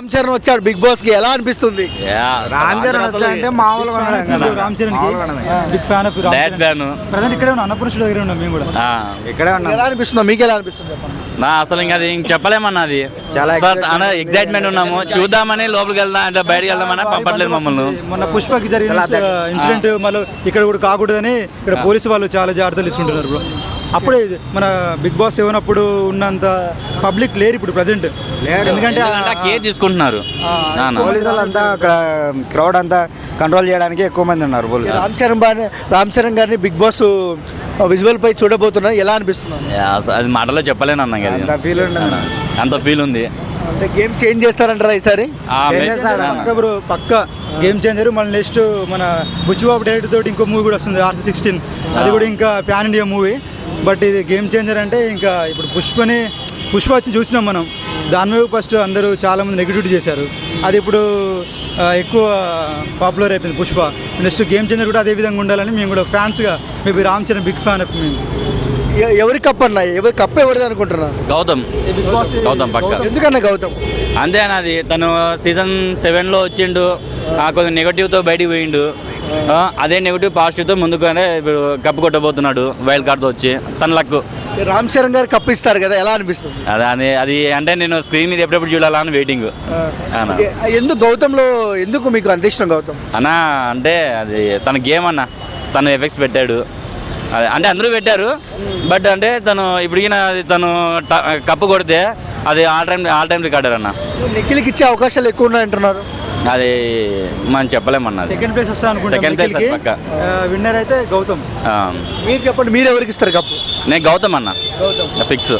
రామ్ చరణ్ వచ్చాడు big boss కి, ఎలా అనిపిస్తుంది? రామ్ చరణ్ వచ్చాడంటే మామూలుగా Ram Charan big fan of present ఇక్కడే ఉన్నాం, అన్నపూర్ణ దగ్గర ఉన్నాం మేము కూడా. ఇక్కడే ఉన్నాం. ఎలా అనిపిస్తుందో మీకు, ఎలా అనిపిస్తుంది చెప్పండి. అసలు ఇంకా అది ఇంక చెప్పలేమన్నది. చాలా ఎక్సైట్మెంట్ ఉన్నాము, చూద్దామని లోపలికి వెళ్దాం అంటే బయటకు వెళ్దామని పంపట్లేదు మమ్మల్ని. మొన్న పుష్పకి జరిగిన ఇన్సిడెంట్ మళ్ళీ ఇక్కడ కూడా కాకూడదని ఇక్కడ పోలీసు వాళ్ళు చాలా జాగ్రత్తలు తీసుకుంటున్నారు బ్రో. అప్పుడే మన బిగ్ బాస్ ఏమైనప్పుడు ఉన్నంత పబ్లిక్ లేరు ఇప్పుడు ప్రజెంట్, ఎందుకంటే కేర్ తీసుకుంటున్నారు. పోలీసు వాళ్ళంతా అక్కడ క్రౌడ్ అంతా కంట్రోల్ చేయడానికి ఎక్కువ మంది ఉన్నారు పోలీసు. రామ్ చరణ్ గారిని బిగ్ బాస్ విజువల్ పై చూడబోతున్నా, ఎలా అనిపిస్తుంది? అది మాటలో చెప్పలేను అన్నాం కదా, అంత ఫీల్ ఉంది. అంటే గేమ్ చేంజ్ చేస్తారంటారా ఈసారి? బ్రో పక్క గేమ్ చేంజర్. మళ్ళీ నెక్స్ట్ మన బుచ్చిబాబు డైరెక్టర్ తోటి ఇంకో మూవీ కూడా వస్తుంది, RC16. అది కూడా ఇంకా ప్యాన్ ఇండియా మూవీ. బట్ ఇది గేమ్ చేంజర్ అంటే ఇంకా ఇప్పుడు పుష్ప వచ్చి చూసినాం మనం, దాని మీద ఫస్ట్ అందరూ చాలామంది నెగిటివిటీ చేశారు. అది ఇప్పుడు ఎక్కువ పాపులర్ అయిపోయింది పుష్ప. నెక్స్ట్ గేమ్ చేంజర్ కూడా అదే విధంగా ఉండాలని మేము కూడా ఫ్యాన్స్గా, maybe Ram Charan big fan of మేము. ఎవరి కప్ అన్నా, ఎవరి కప్ ఎవరిది అనుకుంటున్నారు? గౌతమ్ పక్క. ఎందుకన్నా గౌతమ్? అంతే అన్నది, తను సీజన్ 7లో వచ్చిండు, కొంచెం నెగటివ్తో బయటికి పోయిండు. అదే నెగిటివ్ పాజిటివ్తో ముందుగానే ఇప్పుడు కప్పు కొట్టబోతున్నాడు వైల్డ్ కార్డ్తో వచ్చి, తన లక్. రామ్ చరణ్ గారు కప్పు ఇస్తారు కదా, ఎలా అనిపిస్తుంది? అది అంటే నేను స్క్రీన్ మీద ఎప్పుడెప్పుడు చూడాలని వెయిటింగ్. ఎందుకు గౌతమ్లో ఎందుకు మీకు అంత ఇష్టం గౌతమ్ అన్నా? అంటే అది తన గేమ్ అన్న, తను ఎఫెక్ట్స్ పెట్టాడు. అదే అంటే అందరూ పెట్టారు, బట్ అంటే తను ఇప్పటికీ తను కప్పు కొడితే అది ఆల్ టైమ్ రికార్డర్ అన్న. నిఖిల్కి ఇచ్చే అవకాశాలు ఎక్కువ ఉన్నాయంటున్నారు. అది మనం చెప్పలేమన్నా. సెకండ్ ప్లేస్ వస్తా అనుకుంటా, సెకండ్ ప్లేస్ పక్క. విన్నర్ అయితే గౌతమ్. మీరు చెప్పండి, మీరు ఎవరికి ఇస్తారు కప్పు? నేను గౌతమ్ అన్న, ఫిక్స్.